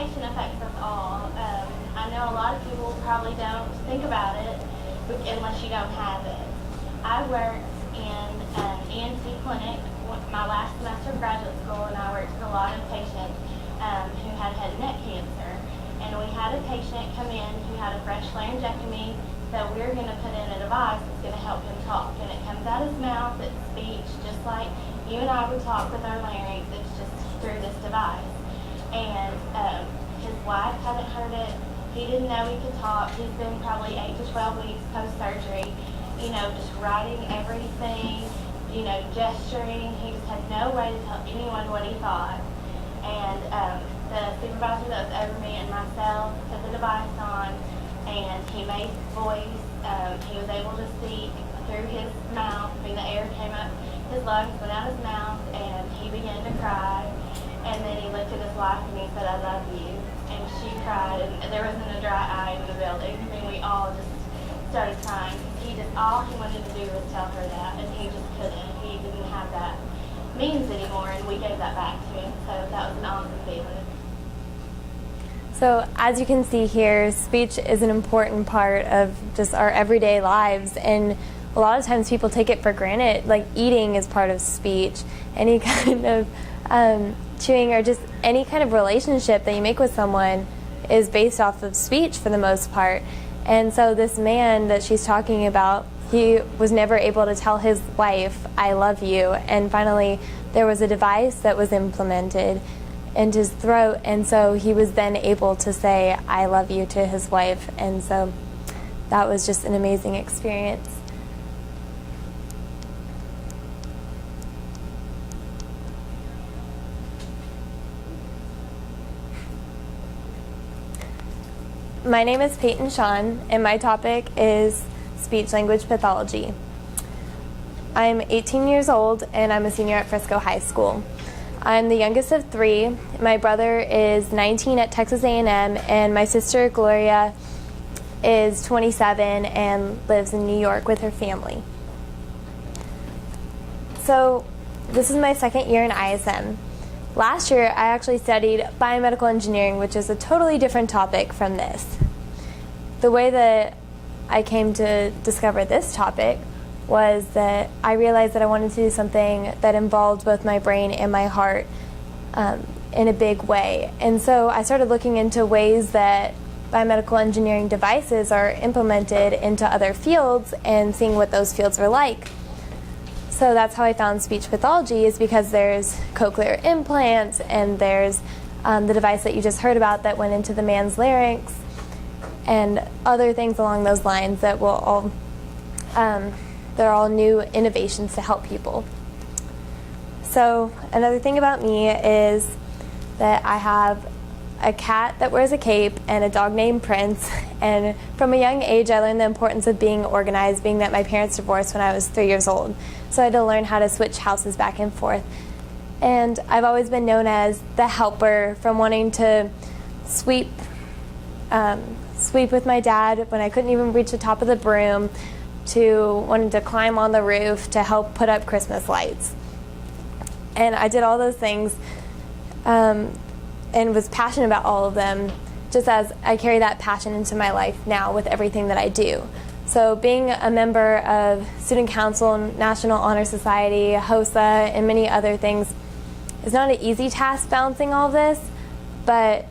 Communication affects us all. I know a lot of people probably don't think about it unless you don't have it. I worked in an ENT clinic my last semester of graduate school, and I worked with a lot of patients who had head and neck cancer. And we had a patient come in who had a fresh laryngectomy, so we're going to put in a device that's going to help him talk. And it comes out his mouth, it's speech, just like you and I would talk with our larynx. It's just through this device. And his wife hadn't heard it. He didn't know he could talk. He's been probably 8 to 12 weeks post-surgery, just writing everything, gesturing. He just had no way to tell anyone what he thought. And the supervisor that was over me and myself put the device on, and he made voice. He was able to speak through his mouth. The air came up his lungs, went out his mouth, and he began to cry. And then he looked at his wife and he said, "I love you." And she cried, and there wasn't a dry eye in the building. I mean, we all just started crying. All he wanted to do was tell her that, and he just couldn't. He didn't have that means anymore, and we gave that back to him. So that was an awesome feeling. So as you can see here, speech is an important part of just our everyday lives, and a lot of times people take it for granted. Like eating is part of speech. Any kind of chewing or just any kind of relationship that you make with someone is based off of speech for the most part. And so this man that she's talking about, he was never able to tell his wife, "I love you." And finally, there was a device that was implemented into his throat, and so he was then able to say, "I love you" to his wife. And so that was just an amazing experience. My name is Peyton Shawn, and my topic is speech-language pathology. I'm 18 years old, and I'm a senior at Frisco High School. I'm the youngest of three. My brother is 19 at Texas A&M, and my sister Gloria is 27 and lives in New York with her family. So this is my second year in ISM. Last year, I actually studied biomedical engineering, which is a totally different topic from this. The way that I came to discover this topic was that I realized that I wanted to do something that involved both my brain and my heart in a big way. And so I started looking into ways that biomedical engineering devices are implemented into other fields and seeing what those fields were like. So that's how I found speech pathology, is because there's cochlear implants, and there's the device that you just heard about that went into the man's larynx, and other things along those lines that will all, they're all new innovations to help people. So another thing about me is that I have a cat that wears a cape and a dog named Prince, and from a young age I learned the importance of being organized, being that my parents divorced when I was 3 years old. So I had to learn how to switch houses back and forth. And I've always been known as the helper, from wanting to sweep with my dad when I couldn't even reach the top of the broom, to wanting to climb on the roof to help put up Christmas lights. And I did all those things and was passionate about all of them, just as I carry that passion into my life now with everything that I do. So being a member of Student Council, National Honor Society, HOSA, and many other things is not an easy task, balancing all this, but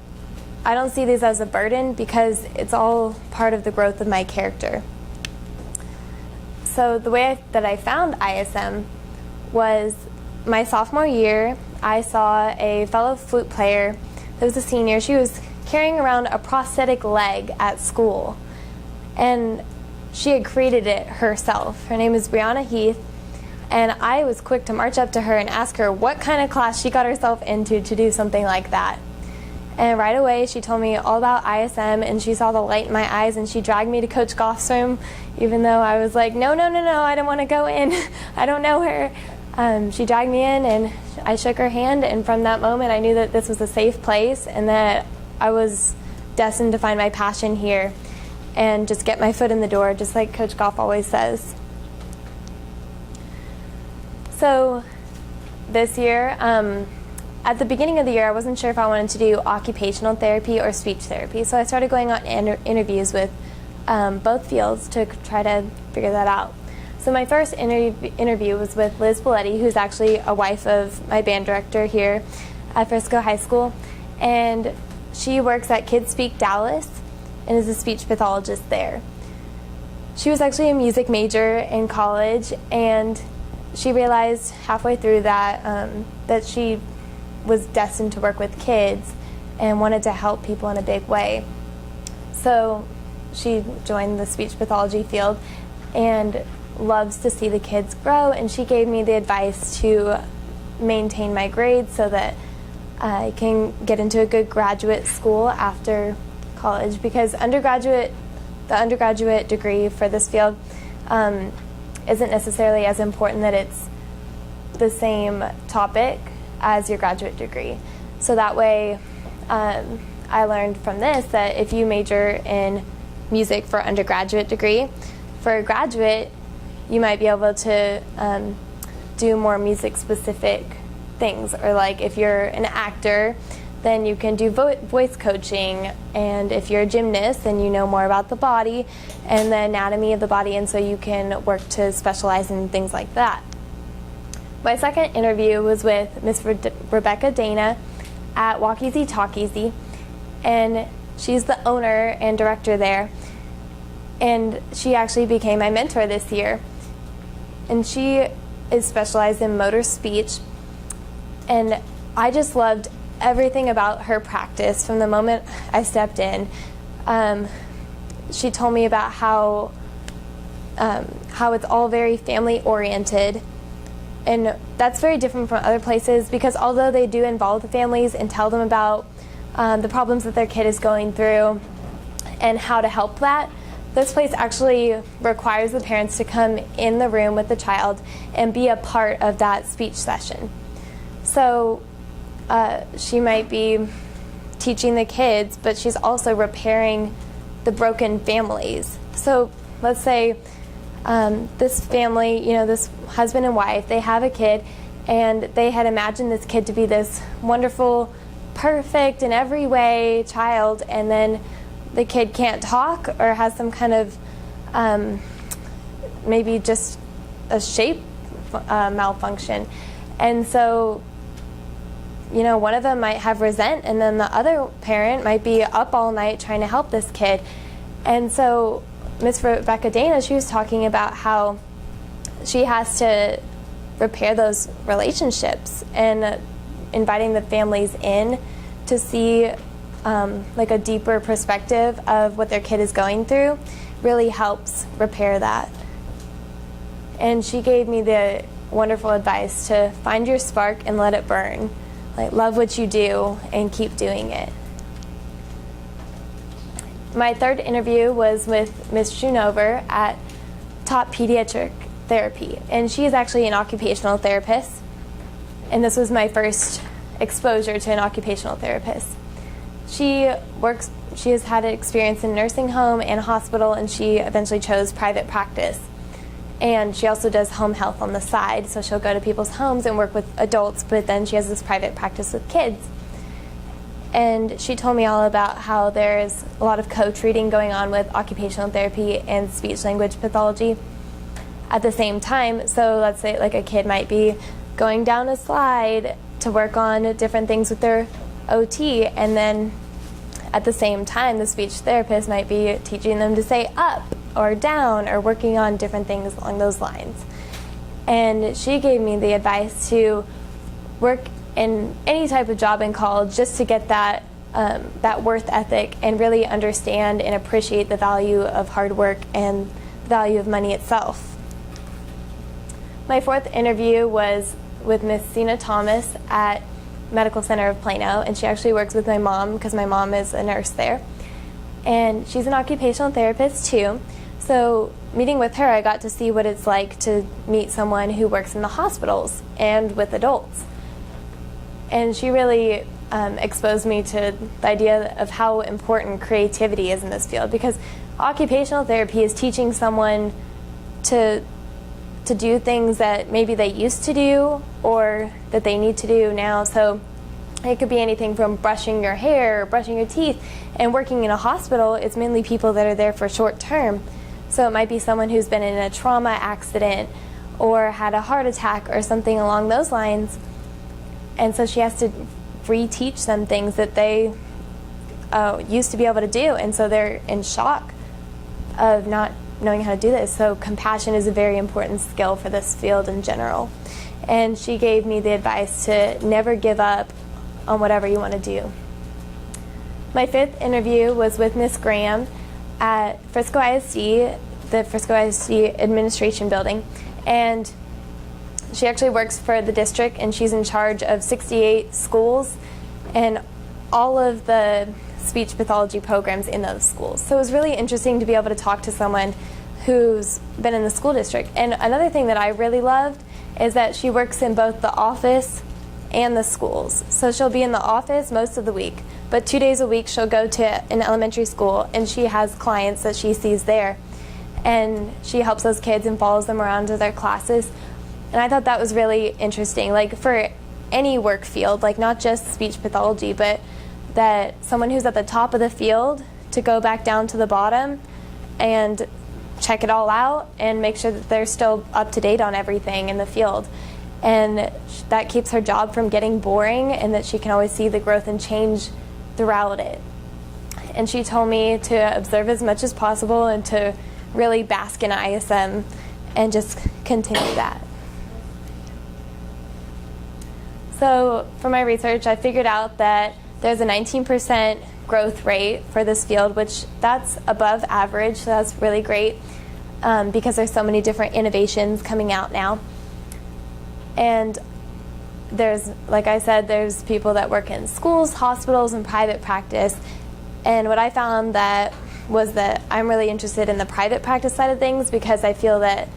I don't see these as a burden because it's all part of the growth of my character. So the way that I found ISM was my sophomore year. I saw a fellow flute player that was a senior. She was carrying around a prosthetic leg at school, and she had created it herself. Her name is Brianna Heath, and I was quick to march up to her and ask her what kind of class she got herself into to do something like that. And right away she told me all about ISM, and she saw the light in my eyes, and she dragged me to Coach Goff's room, even though I was like, no, I don't want to go in. I don't know her. She dragged me in, and I shook her hand, and from that moment I knew that this was a safe place and that I was destined to find my passion here and just get my foot in the door, just like Coach Goff always says. So this year, at the beginning of the year, I wasn't sure if I wanted to do occupational therapy or speech therapy. So I started going on interviews with both fields to try to figure that out. So my first interview was with Liz Belletti, who's actually a wife of my band director here at Frisco High School. And she works at Kids Speak Dallas and is a speech pathologist there. She was actually a music major in college, and she realized halfway through that that she was destined to work with kids and wanted to help people in a big way. So she joined the speech pathology field and loves to see the kids grow, and she gave me the advice to maintain my grades so that I can get into a good graduate school after college, because the undergraduate degree for this field isn't necessarily as important that it's the same topic as your graduate degree. So that way I learned from this that if you major in music for undergraduate degree, for a graduate you might be able to do more music specific things, or like if you're an actor, then you can do voice coaching, and if you're a gymnast, then you know more about the body and the anatomy of the body, and so you can work to specialize in things like that. My second interview was with Miss Rebecca Dana at Walk Easy Talk Easy, and she's the owner and director there, and she actually became my mentor this year. And she is specialized in motor speech, and I just loved everything about her practice from the moment I stepped in. She told me about how it's all very family oriented, and that's very different from other places, because although they do involve the families and tell them about the problems that their kid is going through and how to help that, this place actually requires the parents to come in the room with the child and be a part of that speech session. So she might be teaching the kids, but she's also repairing the broken families. So let's say this family, this husband and wife, they have a kid, and they had imagined this kid to be this wonderful, perfect in every way child, and then the kid can't talk or has some kind of maybe just a shape malfunction. And so, one of them might have resent, and then the other parent might be up all night trying to help this kid. And so Miss Rebecca Dana, she was talking about how she has to repair those relationships, and inviting the families in to see like a deeper perspective of what their kid is going through really helps repair that. And she gave me the wonderful advice to find your spark and let it burn. Like, love what you do and keep doing it. My third interview was with Ms. Schoonover at Top Pediatric Therapy, and she is actually an occupational therapist, and this was my first exposure to an occupational therapist. She has had experience in nursing home and hospital, and she eventually chose private practice. And she also does home health on the side, so she'll go to people's homes and work with adults, but then she has this private practice with kids. And she told me all about how there's a lot of co-treating going on with occupational therapy and speech language pathology at the same time. So let's say like a kid might be going down a slide to work on different things with their OT, and then at the same time the speech therapist might be teaching them to say up or down or working on different things along those lines. And she gave me the advice to work in any type of job in college just to get that worth ethic and really understand and appreciate the value of hard work and the value of money itself. My fourth interview was with Miss Sina Thomas at Medical Center of Plano, and she actually works with my mom because my mom is a nurse there. And she's an occupational therapist too. So meeting with her, I got to see what it's like to meet someone who works in the hospitals and with adults. And she really exposed me to the idea of how important creativity is in this field, because occupational therapy is teaching someone to do things that maybe they used to do or that they need to do now. So It could be anything from brushing your hair, or brushing your teeth, and working in a hospital, it's mainly people that are there for short term. So it might be someone who's been in a trauma accident or had a heart attack or something along those lines. And so she has to reteach them things that they used to be able to do. And so they're in shock of not knowing how to do this. So compassion is a very important skill for this field in general. And she gave me the advice to never give up on whatever you want to do. My fifth interview was with Miss Graham at Frisco ISD, the Frisco ISD administration building. And she actually works for the district, and she's in charge of 68 schools and all of the speech pathology programs in those schools. So it was really interesting to be able to talk to someone who's been in the school district. And another thing that I really loved is that she works in both the office and the schools. So she'll be in the office most of the week, but 2 days a week she'll go to an elementary school, and she has clients that she sees there. And she helps those kids and follows them around to their classes. And I thought that was really interesting, like for any work field, like not just speech pathology, but that someone who's at the top of the field to go back down to the bottom and check it all out and make sure that they're still up to date on everything in the field. And that keeps her job from getting boring, and that she can always see the growth and change throughout it. And she told me to observe as much as possible and to really bask in ISM and just continue that. So for my research, I figured out that there's a 19% growth rate for this field, which that's above average, so that's really great because there's so many different innovations coming out now. And there's, like I said, there's people that work in schools, hospitals, and private practice. And what I found that was that I'm really interested in the private practice side of things, because I feel that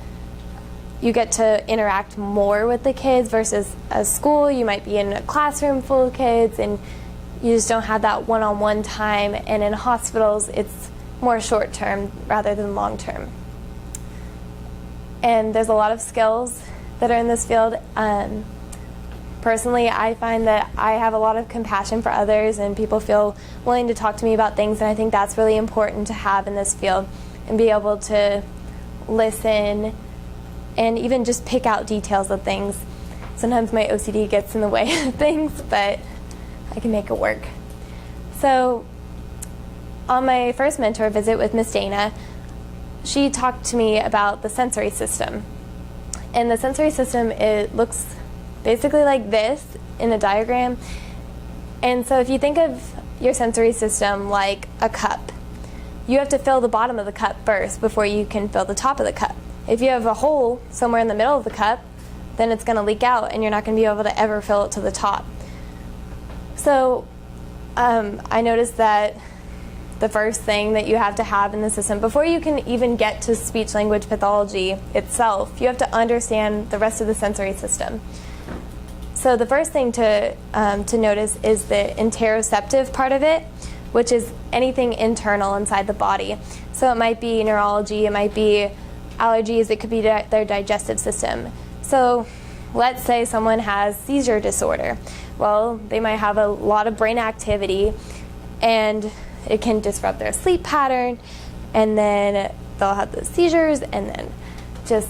you get to interact more with the kids versus a school. You might be in a classroom full of kids and you just don't have that one-on-one time. And in hospitals, it's more short-term rather than long-term. And there's a lot of skills that are in this field. Personally, I find that I have a lot of compassion for others, and people feel willing to talk to me about things, and I think that's really important to have in this field, and be able to listen and even just pick out details of things. Sometimes my OCD gets in the way of things, but I can make it work. So on my first mentor visit with Miss Dana, she talked to me about the sensory system. And the sensory system, it looks basically like this in a diagram. And so if you think of your sensory system like a cup, you have to fill the bottom of the cup first before you can fill the top of the cup. If you have a hole somewhere in the middle of the cup, then it's going to leak out and you're not going to be able to ever fill it to the top. So I noticed that the first thing that you have to have in the system, before you can even get to speech language pathology itself, you have to understand the rest of the sensory system. So the first thing to notice is the interoceptive part of it, which is anything internal inside the body. So it might be neurology, it might be allergies, it could be their digestive system. So let's say someone has seizure disorder. Well, they might have a lot of brain activity, and it can disrupt their sleep pattern, and then they'll have the seizures, and then just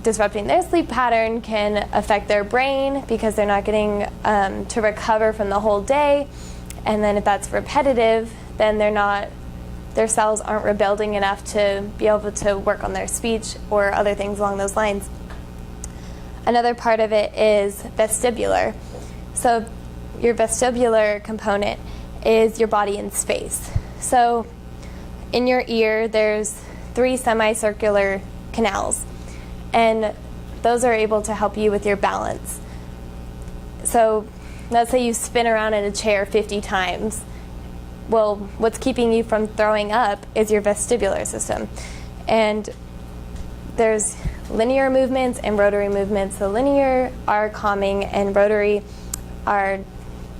disrupting their sleep pattern can affect their brain because they're not getting to recover from the whole day. And then if that's repetitive, then their cells aren't rebuilding enough to be able to work on their speech or other things along those lines. Another part of it is vestibular. So your vestibular component is your body in space. So in your ear, there's 3 semicircular canals, and those are able to help you with your balance. So let's say you spin around in a chair 50 times. Well, what's keeping you from throwing up is your vestibular system. And there's linear movements and rotary movements. So linear are calming, and rotary are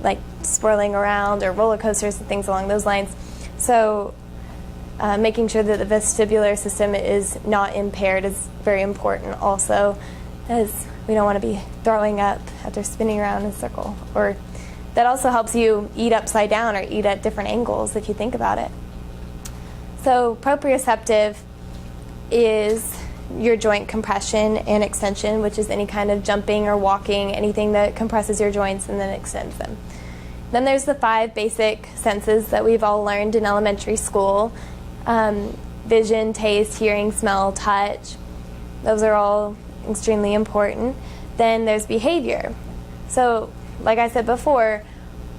like swirling around, or roller coasters and things along those lines. So making sure that the vestibular system is not impaired is very important also, as we don't want to be throwing up after spinning around in a circle. Or that also helps you eat upside down or eat at different angles if you think about it. So proprioceptive is your joint compression and extension, which is any kind of jumping or walking, anything that compresses your joints and then extends them. Then there's the 5 basic senses that we've all learned in elementary school. Vision, taste, hearing, smell, touch. Those are all extremely important. Then there's behavior. So, like I said before,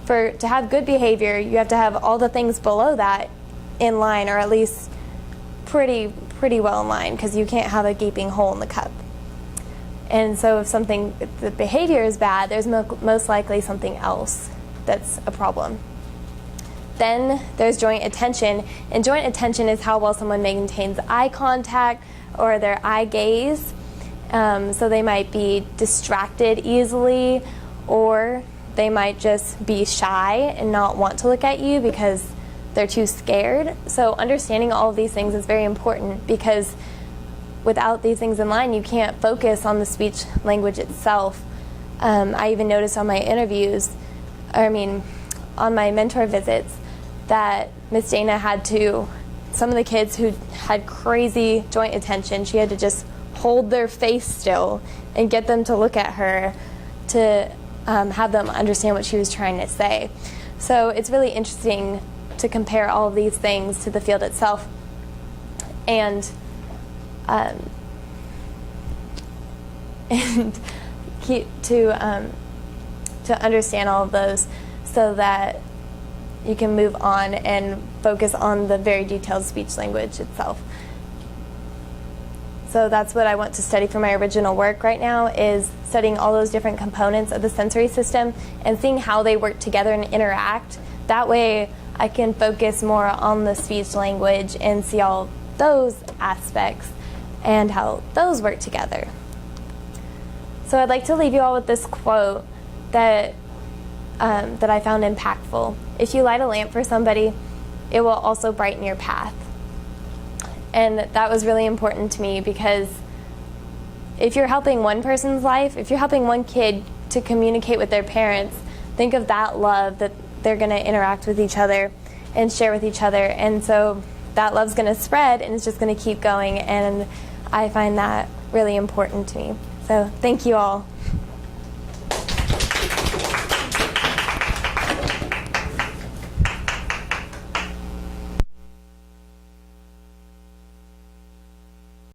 to have good behavior, you have to have all the things below that in line, or at least pretty well in line, because you can't have a gaping hole in the cup. And so if the behavior is bad, there's most likely something else that's a problem. Then there's joint attention, and joint attention is how well someone maintains eye contact or their eye gaze. So they might be distracted easily, or they might just be shy and not want to look at you because they're too scared. So understanding all of these things is very important, because without these things in line, you can't focus on the speech language itself. I even noticed on my on my mentor visits, that Miss Dana some of the kids who had crazy joint attention, she had to just hold their face still and get them to look at her to have them understand what she was trying to say. So it's really interesting to compare all of these things to the field itself, and to understand all of those, so that you can move on and focus on the very detailed speech language itself. So that's what I want to study for my original work right now, is studying all those different components of the sensory system and seeing how they work together and interact. That way I can focus more on the speech language and see all those aspects and how those work together. So I'd like to leave you all with this quote that I found impactful. If you light a lamp for somebody, it will also brighten your path. And that was really important to me, because if you're helping one person's life, if you're helping one kid to communicate with their parents, think of that love that they're going to interact with each other and share with each other. And so that love's going to spread, and it's just going to keep going. And I find that really important to me. So thank you all.